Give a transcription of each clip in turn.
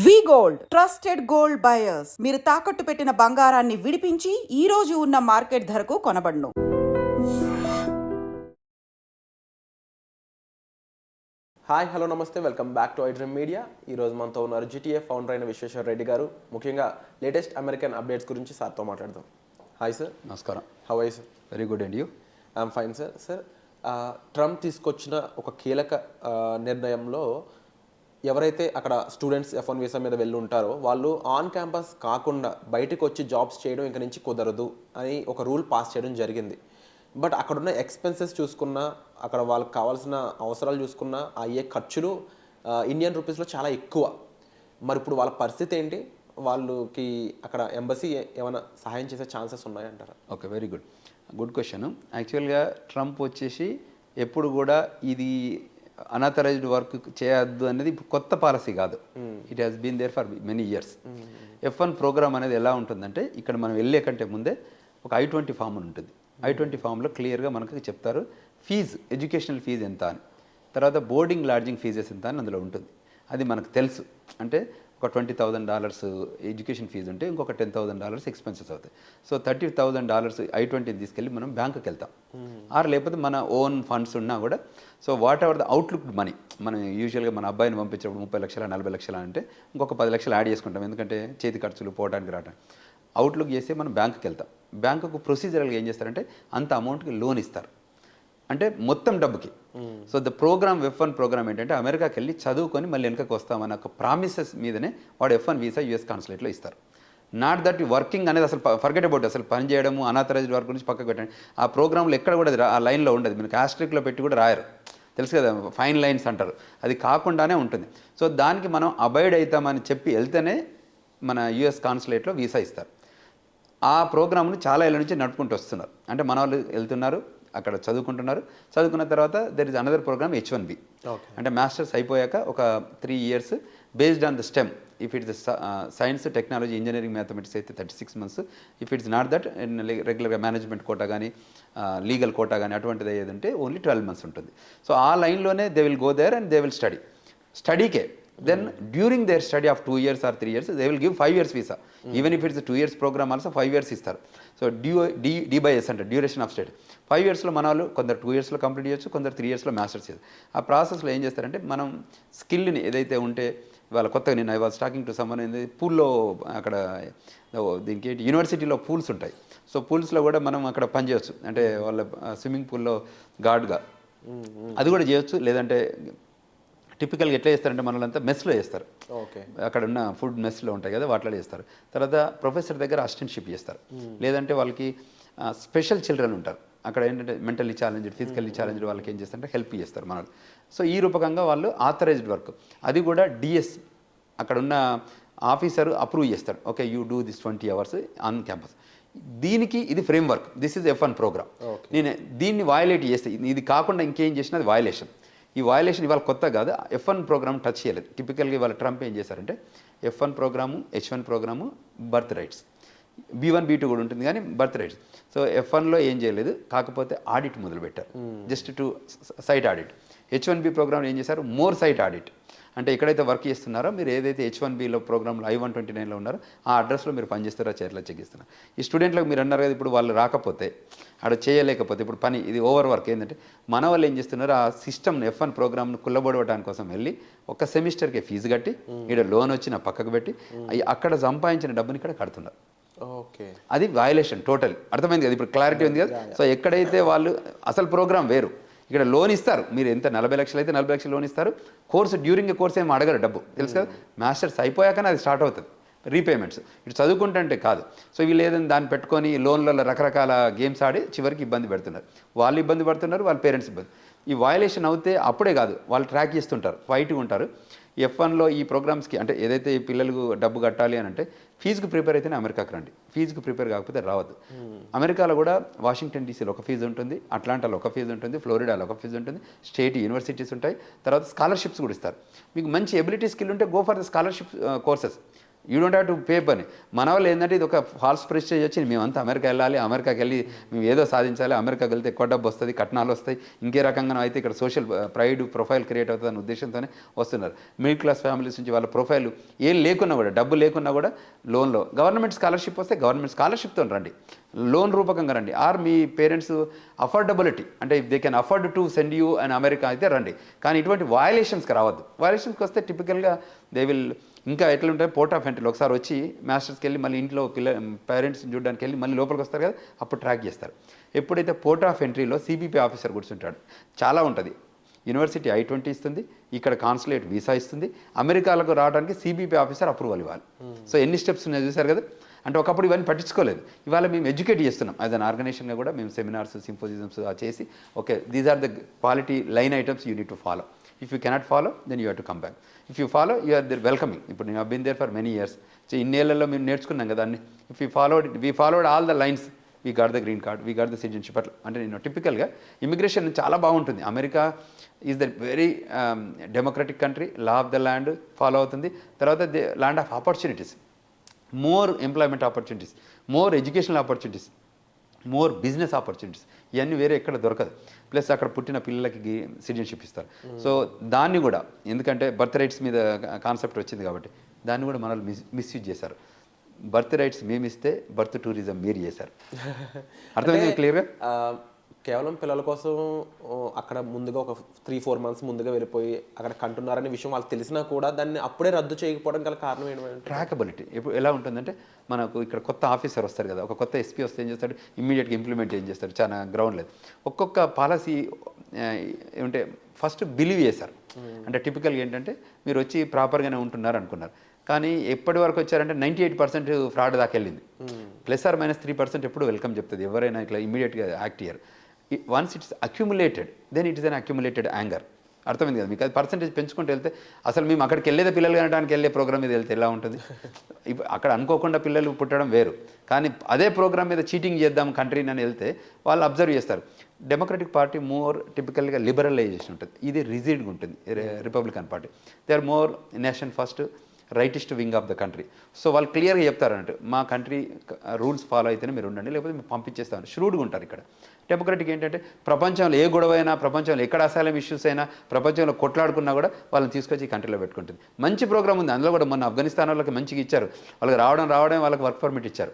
వి gold trusted gold buyers. మీరు తాకట్టు పెట్టిన బంగారాన్ని విడిపించి ఈ రోజు ఉన్న మార్కెట్ ధరకు కొనబడును. హాయ్ హలో నమస్తే, welcome back to iDream media. ఈరోజు మనతో ఉన్నారు జిటిఏ ఫౌండర్ అయిన విశ్వేశ్వర రెడ్డి గారు. ముఖ్యంగా లేటెస్ట్ అమెరికన్ అప్డేట్స్ గురించి సార్తో మాట్లాడదాం. Hi sir. నమస్కారం. How are you sir? Very good and you? I'm fine sir. Sir, Trump తీసుకొచ్చిన ఒక కీలక నిర్ణయంలో ఎవరైతే అక్కడ స్టూడెంట్స్ F1 వీసా మీద వెళ్ళి ఉంటారో వాళ్ళు ఆన్ క్యాంపస్ కాకుండా బయటకు వచ్చి జాబ్స్ చేయడం ఇంక నుంచి కుదరదు అని ఒక రూల్ పాస్ చేయడం జరిగింది. బట్ అక్కడున్న ఎక్స్పెన్సెస్ చూసుకున్నా, అక్కడ వాళ్ళకి కావాల్సిన అవసరాలు చూసుకున్నా అయ్యే ఖర్చులు ఇండియన్ రూపీస్లో చాలా ఎక్కువ. మరి ఇప్పుడు వాళ్ళ పరిస్థితి ఏంటి? వాళ్ళకి అక్కడ ఎంబసీ ఏమైనా సహాయం చేసే ఛాన్సెస్ ఉన్నాయంటారా? Okay, very good question. యాక్చువల్గా ట్రంప్ వచ్చేసి ఎప్పుడు కూడా ఇది అనాథరైజ్డ్ వర్క్ చేయొద్దు అనేది కొత్త పాలసీ కాదు. It has been there for many years. F1 programme అనేది ఎలా ఉంటుందంటే, ఇక్కడ మనం వెళ్ళే కంటే ముందే ఒక I-20 ఫామ్ అని ఉంటుంది. I-20 ఫామ్లో క్లియర్గా మనకు చెప్తారు ఫీజు, ఎడ్యుకేషనల్ ఫీజు ఎంత అని, తర్వాత బోర్డింగ్ లాడ్జింగ్ ఫీజెస్ ఎంత అని అందులో ఉంటుంది. అది మనకు తెలుసు. అంటే ఒక $20,000 ఎడ్యుకేషన్ ఫీజు ఉంటే ఇంకొక $10,000 ఎక్స్పెన్సెస్ అవుతాయి. సో $30,000 I-20 తీసుకెళ్ళి మనం బ్యాంకుకి వెళ్తాం. ఆర్ లేకపోతే మన ఓన్ ఫండ్స్ ఉన్నా కూడా, so what ever the outlook money, మనం యూజువల్గా మన అబ్బాయిని పంపించినప్పుడు 30 లక్షలు 40 లక్షలు అంటే ఇంకొక 10 లక్షలు యాడ్ చేసుకుంటాం. ఎందుకంటే చేతి ఖర్చులు పోవడానికి రావడానికి. అవుట్లుక్ చేసి మనం బ్యాంకుకి వెళ్తాం. బ్యాంకుకు ప్రొసీజరల్గా ఏం చేస్తారంటే అంత అమౌంట్కి లోన్ ఇస్తారు, అంటే మొత్తం డబ్బుకి. So the programme F1 programme ఏంటంటే అమెరికాకి వెళ్ళి చదువుకొని మళ్ళీ వెనకకి వస్తామన్న ఒక ప్రామిసెస్ మీదనే వాడు F1 వీసా US కాన్సులేట్లో ఇస్తారు. నాట్ దట్ వర్కింగ్ అనేది అసలు ఫర్గెట్ అబౌట్, అసలు పని చేయడము అనాథరైజ్డ్ వర్క్ గురించి పక్కకు పెట్టండి. ఆ ప్రోగ్రాంలో ఎక్కడ కూడా ఆ లైన్లో ఉండదు. మీకు ఆస్ట్రిక్లో పెట్టి కూడా రాయరు, తెలుసు కదా, ఫైన్ లైన్స్ అంటారు. అది కాకుండానే ఉంటుంది. సో దానికి మనం అబైడ్ అవుతామని చెప్పి వెళ్తేనే మన US కాన్సులేట్లో వీసా ఇస్తారు. ఆ ప్రోగ్రామ్ను చాలా ఏళ్ళ నుంచి నడుపుకుంటూ వస్తున్నారు. అంటే మన వాళ్ళు వెళ్తున్నారు, అక్కడ చదువుకుంటున్నారు. చదువుకున్న తర్వాత there is another programme H1B. అంటే మాస్టర్స్ అయిపోయాక ఒక 3 years based on the stem. If it's science, technology, engineering, mathematics అయితే 36 months. If it's not that, రెగ్యులర్గా మేనేజ్మెంట్ కోటా కానీ లీగల్ కోటా కానీ అటువంటిది అయ్యేది ఉంటే ఓన్లీ 12 months ఉంటుంది. సో ఆ లైన్లోనే they will go there and they will స్టడీకే. Then during their study of 2 years or 3 years, they will give 5 years visa. Even if it's a 2 years program also 5 years ఇస్తారు. So D/S అంటే duration of study. 5 yearsలో మన వాళ్ళు కొందరు 2 yearsలో complete చేయొచ్చు, కొందరు 3 yearsలో masters చేయొచ్చు. ఆ ప్రాసెస్లో ఏం చేస్తారంటే మనం స్కిల్ని ఏదైతే ఉంటే వాళ్ళ కొత్తగా, నేను I was talking to someone, పూల్లో అక్కడ దీనికి యూనివర్సిటీలో పూల్స్ ఉంటాయి. సో పూల్స్లో కూడా మనం అక్కడ పనిచేయచ్చు. అంటే వాళ్ళ స్విమ్మింగ్ పూల్లో గార్డ్గా అది కూడా చేయొచ్చు. లేదంటే టిపికల్గా ఎట్లా చేస్తారంటే మనలంతా మెస్లో చేస్తారు. ఓకే, అక్కడ ఉన్న ఫుడ్ మెస్లో ఉంటాయి కదా, వాటిలో చేస్తారు. తర్వాత ప్రొఫెసర్ దగ్గర అసిస్టెంట్షిప్ చేస్తారు. లేదంటే వాళ్ళకి స్పెషల్ చిల్డ్రన్ ఉంటారు. అక్కడ ఏంటంటే మెంటల్లీ ఛాలెంజ్డ్, ఫిజికల్లీ ఛాలెంజ్డ్ వాళ్ళకి ఏం చేస్తారంటే హెల్ప్ చేస్తారు మన వాళ్ళు. సో ఈ రూపకంగా వాళ్ళు ఆథరైజ్డ్ వర్క్, అది కూడా DS అక్కడ ఉన్న ఆఫీసర్ అప్రూవ్ చేస్తాడు. Okay, you do this 20 hours on campus. దీనికి ఇది framework. This is F1 programme. నేను దీన్ని వయలేట్ చేస్తే, ఇది కాకుండా ఇంకేం చేసినా అది వయలేషన్. ఈ వయలేషన్ ఇవాళ కొత్త కాదు. F1 ప్రోగ్రామ్ టచ్ చేయలేదు. టిపికల్గా ఇవాళ ట్రంప్ ఏం చేశారంటే F1 programme, H1 programme, birth rights, B1 B2 కూడా ఉంటుంది కానీ బర్త్ రైట్స్. సో F1లో ఏం చేయలేదు, కాకపోతే ఆడిట్ మొదలుపెట్టారు, just to site audit. H1B programme ఏం చేశారు, మోర్ సైట్ ఆడిట్. అంటే ఎక్కడైతే వర్క్ చేస్తున్నారో మీరు, ఏదైతే H1Bలో ప్రోగ్రాంలో I-129లో ఉన్నారో ఆ అడ్రస్లో మీరు పనిచేస్తారో చేతిలో చెక్కిస్తున్నారు. ఈ స్టూడెంట్లకు మీరు అన్నారు కదా, ఇప్పుడు వాళ్ళు రాకపోతే, అక్కడ చేయలేకపోతే, ఇప్పుడు పని ఇది ఓవర్ వర్క్ ఏంటంటే మన వాళ్ళు ఏం చేస్తున్నారు, ఆ సిస్టమ్ని F1 ప్రోగ్రామ్ను కుల్లబడవడానికి కోసం వెళ్ళి ఒక సెమిస్టర్కి ఫీజు కట్టి ఇక్కడ లోన్ వచ్చి నా పక్కకు పెట్టి అక్కడ సంపాదించిన డబ్బుని ఇక్కడ కడుతున్నారు. ఓకే, అది వయలేషన్ టోటల్. అర్థమైంది కదా, ఇప్పుడు క్లారిటీ ఉంది కదా. సో ఎక్కడైతే వాళ్ళు అసలు ప్రోగ్రామ్ వేరు, ఇక్కడ లోన్ ఇస్తారు. మీరు ఎంత 40 లక్షలు అయితే 40 లక్షలు లోన్ ఇస్తారు. కోర్సు డ్యూరింగ్ ఏ కోర్స్ ఏమి అడగరు డబ్బు, తెలుసు కదా. మాస్టర్స్ అయిపోయాకనే అది స్టార్ట్ అవుతుంది రీపేమెంట్స్. ఇటు చదువుకుంటుంటే కాదు. సో వీళ్ళు ఏదైనా దాన్ని పెట్టుకొని లోన్లలో రకరకాల గేమ్స్ ఆడి చివరికి ఇబ్బంది పెడుతున్నారు. వాళ్ళు ఇబ్బంది పడుతున్నారు, వాళ్ళ పేరెంట్స్ ఇబ్బంది. ఈ వయలేషన్ అవుతే అప్పుడే కాదు, వాళ్ళు ట్రాక్ చేస్తుంటారు, ఫైట్గా ఉంటారు. F1లో ఈ ప్రోగ్రామ్స్కి, అంటే ఏదైతే ఈ పిల్లలకు డబ్బు కట్టాలి అని అంటే ఫీజుకి ప్రిపేర్ అయితేనే అమెరికాకి రండి. ఫీజుకి ప్రిపేర్ కాకపోతే రావద్దు. అమెరికాలో కూడా వాషింగ్టన్ DCలో ఒక ఫీజు ఉంటుంది, అట్లాంటాలో ఒక ఫీజు ఉంటుంది, ఫ్లోరిడాలో ఒక ఫీజు ఉంటుంది, స్టేట్ యూనివర్సిటీస్ ఉంటాయి. తర్వాత స్కాలర్షిప్స్ కూడా ఇస్తారు. మీకు మంచి ఎబిలిటీ స్కిల్ ఉంటే go for the scholarship courses. You don't have to pay పని. మన వాళ్ళు ఏంటంటే ఇది ఒక ఫాల్స్ ప్రెస్టేజ్ వచ్చి మేమంతా అమెరికా వెళ్ళాలి, అమెరికాకి వెళ్ళి మేము ఏదో సాధించాలి, అమెరికాకి వెళ్తే ఎక్కువ డబ్బు వస్తుంది, కట్నాలు వస్తాయి, ఇంకే రకంగా అయితే ఇక్కడ సోషల్ ప్రైడ్ ప్రొఫైల్ క్రియేట్ అవుతుంది అనే ఉద్దేశంతోనే వస్తున్నారు. మిడిల్ క్లాస్ ఫ్యామిలీస్ నుంచి వాళ్ళ ప్రొఫైల్ ఏం లేకున్నా కూడా, డబ్బు లేకున్నా కూడా లోన్లో గవర్నమెంట్ స్కాలర్షిప్ వస్తే గవర్నమెంట్ స్కాలర్షిప్తో రండి, లోన్ రూపకంగా రండి. ఆర్ మీ పేరెంట్స్ అఫోర్డబిలిటీ అంటే if they can afford to send you and America అయితే రండి. కానీ ఇటువంటి వయలేషన్స్కి రావద్దు. వయలేషన్స్కి వస్తే టిపికల్గా దే విల్ ఇంకా ఎట్లా ఉంటాయి, పోర్ట్ ఆఫ్ ఎంట్రీలో ఒకసారి వచ్చి మాస్టర్స్కి వెళ్ళి మళ్ళీ ఇంట్లో పేరెంట్స్ చూడడానికి వెళ్ళి మళ్ళీ లోపలికి వస్తారు కదా, అప్పుడు ట్రాక్ చేస్తారు. ఎప్పుడైతే పోర్ట్ ఆఫ్ ఎంట్రీలో సిబిపి ఆఫీసర్ కూర్చుంటాడు, చాలా ఉంటుంది. యూనివర్సిటీ I-20 ఇస్తుంది, ఇక్కడ కాన్సులేట్ వీసా ఇస్తుంది, అమెరికాలకు రావడానికి సిబిపి ఆఫీసర్ అప్రూవల్ ఇవ్వాలి. సో ఎన్ని స్టెప్స్ ఉన్నాయో చూసారు కదా. అంటే ఒకప్పుడు ఇవన్నీ పట్టించుకోలేదు. ఇవాళ మేము ఎడ్యుకేట్ చేస్తున్నాం యాజ్ అన్ ఆర్గనైజేషన్గా కూడా. మేము సెమినార్స్, సింపోజిజమ్స్ చేసి okay these are the quality line items you need to follow. If you cannot follow then you have to come back. If you follow you are there welcoming. ఇప్పుడు నేను been there for many years. So ఇన్నేళ్లలో మేము నేర్చుకున్నాం కదా అన్ని. If you followed all the lines, we got the green card, we got the citizenship. అట్లా అంటే నేను టిపికల్గా ఇమిగ్రేషన్ చాలా బాగుంటుంది. America is the very democratic country, law of the land follow అవుతుంది. తర్వాత the land of opportunities, more employment opportunities, more educational opportunities, more business opportunities. ఇవన్నీ వేరే ఎక్కడ దొరకదు. ప్లస్ అక్కడ పుట్టిన పిల్లలకి సిటిజన్షిప్ ఇస్తారు. సో దాన్ని కూడా ఎందుకంటే బర్త్ రైట్స్ మీద కాన్సెప్ట్ వచ్చింది కాబట్టి దాన్ని కూడా మనల్ని మిస్యూజ్ చేశారు. బర్త్ రైట్స్ మేము ఇస్తే బర్త్ టూరిజం మీరు చేశారు. అర్థమైంది క్లియర్గా? కేవలం పిల్లల కోసం అక్కడ ముందుగా ఒక 3-4 months ముందుగా వెళ్ళిపోయి అక్కడ కంటున్నారనే విషయం వాళ్ళకి తెలిసినా కూడా దాన్ని అప్పుడే రద్దు చేయకపోవడం గల కారణం ఏంటంటే ట్రాకబిలిటీ. ఇప్పుడు ఎలా ఉంటుందంటే మనకు ఇక్కడ కొత్త ఆఫీసర్ వస్తారు కదా, ఒక కొత్త ఎస్పీ వస్తే ఏం చేస్తాడు, ఇమ్మీడియట్గా ఇంప్లిమెంట్ ఏం చేస్తాడు, చాలా గ్రౌండ్ లేదు. ఒక్కొక్క పాలసీ ఏమంటే ఫస్ట్ బిలీవ్ చేశారు. అంటే టిపికల్గా ఏంటంటే మీరు వచ్చి ప్రాపర్గానే ఉంటున్నారు అనుకున్నారు, కానీ ఎప్పటి వరకు వచ్చారంటే 98% ఫ్రాడ్ దాకా వెళ్ళింది. +or-3% ఎప్పుడు వెల్కమ్ చెప్తుంది ఎవరైనా ఇట్లా ఇమ్మీడియట్గా act year. Once it's accumulated then it is an accumulated anger. అర్థమైంది కదా మీకు? అది పర్సెంటేజ్ పెంచుకుంటూ వెళ్తే అసలు మేము అక్కడికి వెళ్ళేదే పిల్లలు కనడానికి వెళ్ళే ప్రోగ్రామ్ మీద వెళ్తే ఎలా ఉంటుంది? ఇప్పుడు అక్కడ అనుకోకుండా పిల్లలు పుట్టడం వేరు, కానీ అదే ప్రోగ్రామ్ మీద చీటింగ్ చేద్దాం కంట్రీని అని వెళ్తే వాళ్ళు అబ్జర్వ్ చేస్తారు. డెమోక్రటిక్ పార్టీ మోర్ టిపికల్గా లిబరలైజేషన్ ఉంటుంది, ఇది రిజిడ్గా ఉంటుంది. Republican Party they are more nation first, rightist wing of the country. So వాళ్ళు క్లియర్గా చెప్తారంటే మా కంట్రీ రూల్స్ ఫాలో అయితేనే మీరు ఉండండి, లేకపోతే మేము పంపించేస్తామని ష్రూడ్గా ఉంటారు ఇక్కడ. డెమోక్రటిక్ ఏంటంటే ప్రపంచంలో ఏ గొడవ అయినా, ప్రపంచంలో ఎక్కడ అసైలం ఇష్యూస్ అయినా, ప్రపంచంలో కొట్లాడుకున్నా కూడా వాళ్ళని తీసుకొచ్చి ఈ కంట్రీలో పెట్టుకుంటుంది. మంచి ప్రోగ్రామ్ ఉంది అందులో కూడా. మొన్న ఆఫ్ఘనిస్తాన్ వాళ్ళకి మంచిగా ఇచ్చారు, వాళ్ళకి రావడం వాళ్ళకి వర్క్ పర్మిట్ ఇచ్చారు,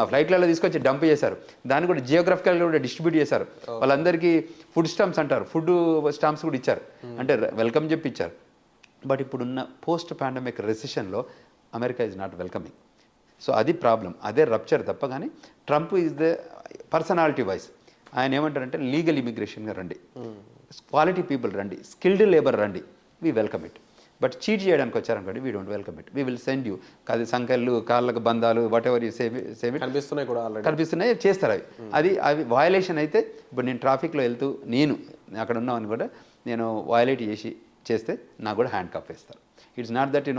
ఫ్లైట్లలో తీసుకొచ్చి డంప్ చేశారు, దాన్ని కూడా జియోగ్రఫికల్గా కూడా డిస్ట్రిబ్యూట్ చేశారు. వాళ్ళందరికీ ఫుడ్ స్టాంప్స్ అంటారు, ఫుడ్ స్టాంప్స్ కూడా ఇచ్చారు, అంటే వెల్కమ్ చెప్పి ఇచ్చారు. బట్ ఇప్పుడున్న పోస్ట్ పాండమిక్ రెసిషన్లో America is not welcoming. So అది ప్రాబ్లం, అదే రప్చర్ తప్ప. కానీ Trump is the personality wise ఆయన ఏమంటారంటే లీగల్ ఇమిగ్రేషన్గా రండి, క్వాలిటీ పీపుల్ రండి, స్కిల్డ్ లేబర్ రండి, we welcome it. But cheat చేయడానికి వచ్చారనుకోండి, we don't welcome it, we will send you. అది సంఖ్యలు, కాళ్ళకు బంధాలు, వాట్ ఎవర్ యూ సేవ్ కనిపిస్తున్నాయి కూడా, కనిపిస్తున్నాయి చేస్తారు. అవి వయలేషన్ అయితే ఇప్పుడు నేను ట్రాఫిక్లో వెళ్తూ నేను అక్కడ ఉన్నామని కూడా నేను వయలేట్ చేస్తే నాకు కూడా హ్యాండ్ కప్ వేస్తారు. ఇట్స్ నాట్ దట్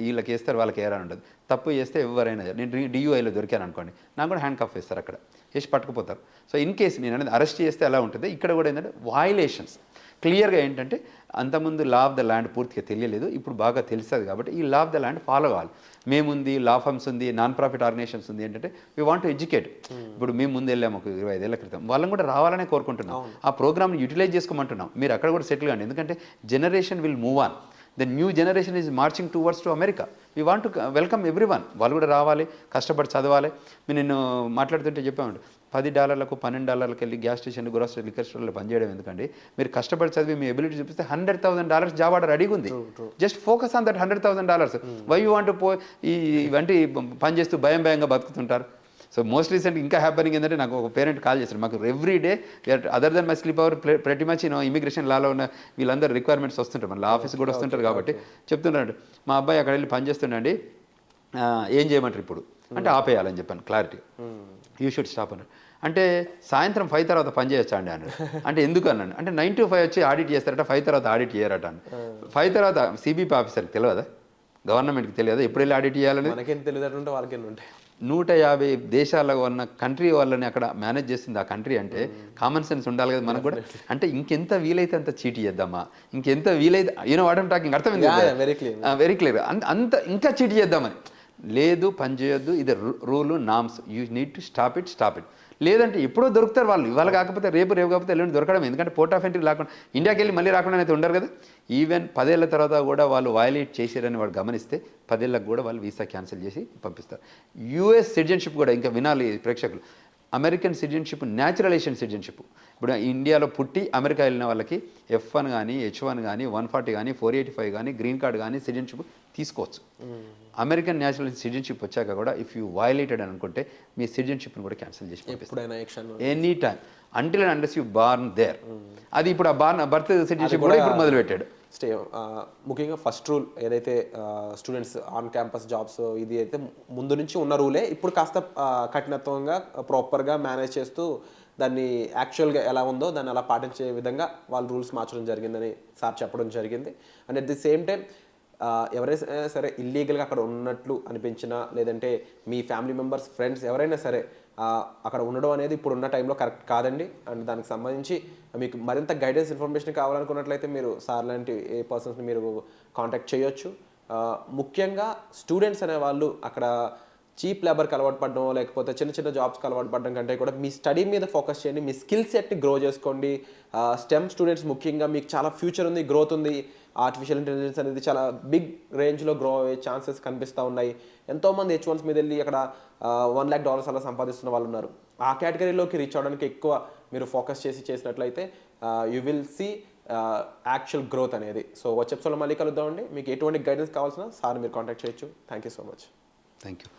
వీళ్ళకి వేస్తారు వాళ్ళకి ఏరా ఉండదు. తప్పు చేస్తే ఎవరైనా, నేను DUIలో దొరికాను అనుకోండి, నాకు కూడా హ్యాండ్ కప్ వేస్తారు, అక్కడ వేసి పట్టుకుపోతారు. సో ఇన్ కేసు నేను అనేది అరెస్ట్ చేస్తే ఎలా ఉంటుంది, ఇక్కడ కూడా ఏంటంటే వయలేషన్స్ క్లియర్గా ఏంటంటే అంతకుముందు లా ఆఫ్ ద ల్యాండ్ పూర్తిగా తెలియలేదు, ఇప్పుడు బాగా తెలుస్తుంది. కాబట్టి ఈ law of the land follow కావాలి. మేముంది, లా ఫర్మ్స్ ఉంది, నాన్ ప్రాఫిట్ ఆర్గనైజేషన్స్ ఉంది. ఏంటంటే వీ వాంట్ టు ఎడ్యుకేట్. ఇప్పుడు మేము ముందు వెళ్ళాము ఒక 25 ఏళ్ల క్రితం, వాళ్ళని కూడా రావాలనే కోరుకుంటున్నాం. ఆ ప్రోగ్రామ్ని యూటిలైజ్ చేసుకోమంటున్నాం. మీరు అక్కడ కూడా సెటిల్ కండి, ఎందుకంటే generation will move on. The new generation is marching towards to America. We want to welcome everyone. వాళ్ళు కూడా రావాలి, కష్టపడి చదవాలి. నేను మాట్లాడుతుంటే చెప్పామండి, $10 $12 వెళ్ళి గ్యాస్ స్టేషన్, గ్రోసరీ, లిక్కర్ స్టోర్లో పనిచేయడం ఎందుకండి? మీరు కష్టపడి చదివి మీ ఎబిలిటీ చూపిస్తే $100,000 జాబ్ ఆర్డర్ రెడీగా ఉంది. Just focus on that $100,000. Why you want ఇవంటి పని చేస్తూ భయంగా బతుకుతుంటారు. సో మోస్ట్ రీసెంట్ ఇంకా హ్యాపెనింగ్ ఏంటంటే నాకు ఒక పేరెంట్ కాల్ చేశారు, మాకు every day other than my sleep hour ప్రతి మచ్ ఇమిగ్రేషన్ లాలో ఉన్న వీళ్ళందరూ రిక్వైర్మెంట్స్ వస్తుంటారు, మళ్ళీ ఆఫీస్ కూడా వస్తుంటారు. కాబట్టి చెప్తున్నాడు, మా అబ్బాయి అక్కడ వెళ్ళి పని చేస్తుండండి, ఏం చేయమంటారు ఇప్పుడు అంటే ఆపేయాలని చెప్పాను క్లారిటీ. యూ షుడ్ స్టాప్ అన్నాడు. అంటే సాయంత్రం 5 తర్వాత పని చేయొచ్చా అండి అన్నాడు. అంటే ఎందుకు అన్నాడు అంటే 9 to 5 వచ్చి ఆడిట్ చేస్తారట, 5 తర్వాత ఆడిట్ చేయరట అని. 5 తర్వాత CBP ఆఫీసర్కి తెలియదా, గవర్నమెంట్కి తెలియదా ఎప్పుడు వెళ్ళి ఆడిట్ చేయాలని? మనకేం తెలియదు, వాళ్ళకేం ఉంటాయి. 150 దేశాల్లో ఉన్న కంట్రీ వాళ్ళని అక్కడ మేనేజ్ చేస్తుంది ఆ కంట్రీ అంటే కామన్ సెన్స్ ఉండాలి కదా మనకు కూడా. అంటే ఇంకెంత వీలైతే అంత చీటీ చేద్దామా, ఇంకెంత వీలైతే వాట్ ఐమ్ టాకింగ్, అర్థమైంది? Very clear. అంత ఇంకా చీటీ చేద్దామని. లేదు పని చేయొద్దు, ఇది rule norms, you need to stop it. లేదంటే ఎప్పుడో దొరుకుతారు వాళ్ళు, ఇవాళ కాకపోతే రేపు కాకపోతే ఎల్లుండి దొరకడం. ఎందుకంటే పోర్ట్ ఆఫ్ ఎంట్రీ రాకుండా ఇండియాకి వెళ్ళి మళ్ళీ రాకుండా అయితే ఉండరు కదా. ఈవెన్ 10 ఏళ్ల తర్వాత కూడా వాళ్ళు వయలేట్ చేశారని వాడు గమనిస్తే 10 ఏళ్ళకు కూడా వాళ్ళు వీసా క్యాన్సిల్ చేసి పంపిస్తారు. యూఎస్ సిటిజన్షిప్ కూడా ఇంకా వినాలి ప్రేక్షకులు, అమెరికన్ సిటిజన్షిప్ న్యాచురలైజేషన్ సిటిజన్షిప్. ఇప్పుడు ఇండియాలో పుట్టి అమెరికా వెళ్ళిన వాళ్ళకి F1 కానీ H1 కానీ 140 కానీ 485 కానీ గ్రీన్ కార్డ్ కానీ సిటిజన్షిప్ తీసుకోవచ్చు. అమెరికన్ న్యాచురల్ సిటిజన్షిప్ వచ్చాక కూడా ఇఫ్ యూ వయలేటెడ్ అని అనుకుంటే మీ సిటిజన్షిప్ని కూడా క్యాన్సిల్ చేసి any time until and unless you born there. అది ఇప్పుడు ఆ బర్త్ సిటిజన్షిప్ కూడా ఇప్పుడు మొదలుపెట్టాడు. స్టే ముఖ్యంగా ఫస్ట్ రూల్ ఏదైతే స్టూడెంట్స్ ఆన్ క్యాంపస్ జాబ్స్ ఇది అయితే ముందు నుంచి ఉన్న రూలే, ఇప్పుడు కాస్త కఠినత్వంగా ప్రాపర్గా మేనేజ్ చేస్తూ దాన్ని యాక్చువల్గా ఎలా ఉందో దాన్ని అలా పాటించే విధంగా వాళ్ళు రూల్స్ మార్చడం జరిగిందని సార్ చెప్పడం జరిగింది. And at the same time ఎవరైనా సరే ఇల్లీగల్గా అక్కడ ఉన్నట్లు అనిపించినా, లేదంటే మీ ఫ్యామిలీ మెంబర్స్ ఫ్రెండ్స్ ఎవరైనా సరే అక్కడ ఉండడం అనేది ఇప్పుడు ఉన్న టైంలో కరెక్ట్ కాదండి. అండ్ దానికి సంబంధించి మీకు మరింత గైడెన్స్ ఇన్ఫర్మేషన్ కావాలనుకున్నట్లయితే మీరు సార్ లాంటి ఏ పర్సన్స్ని మీరు కాంటాక్ట్ చేయొచ్చు. ముఖ్యంగా స్టూడెంట్స్ అనే వాళ్ళు అక్కడ చీప్ లేబర్కి అలవాటు పడడం, లేకపోతే చిన్న చిన్న జాబ్స్కి అలవాటు పడడం కంటే కూడా మీ స్టడీ మీద ఫోకస్ చేయండి, మీ స్కిల్ సెట్ని గ్రో చేసుకోండి. స్టెమ్ స్టూడెంట్స్ ముఖ్యంగా మీకు చాలా ఫ్యూచర్ ఉంది, గ్రోత్ ఉంది. ఆర్టిఫిషియల్ ఇంటెలిజెన్స్ అనేది చాలా బిగ్ రేంజ్లో గ్రో అయ్యే ఛాన్సెస్ కనిపిస్తూ ఉన్నాయి. ఎంతోమంది H1s మీద వెళ్ళి అక్కడ $1 lakh అలా సంపాదిస్తున్న వాళ్ళు ఉన్నారు. ఆ కేటగిరీలోకి రీచ్ అవ్వడానికి ఎక్కువ మీరు ఫోకస్ చేసినట్లయితే you will see actual growth అనేది. సో వచ్చే ఎపిసోడ్లో మళ్ళీ కలుద్దామండి. మీకు ఎటువంటి గైడెన్స్ కావాల్సిన సార్ మీరు కాంటాక్ట్ చేయొచ్చు. Thank you so much. Thank you.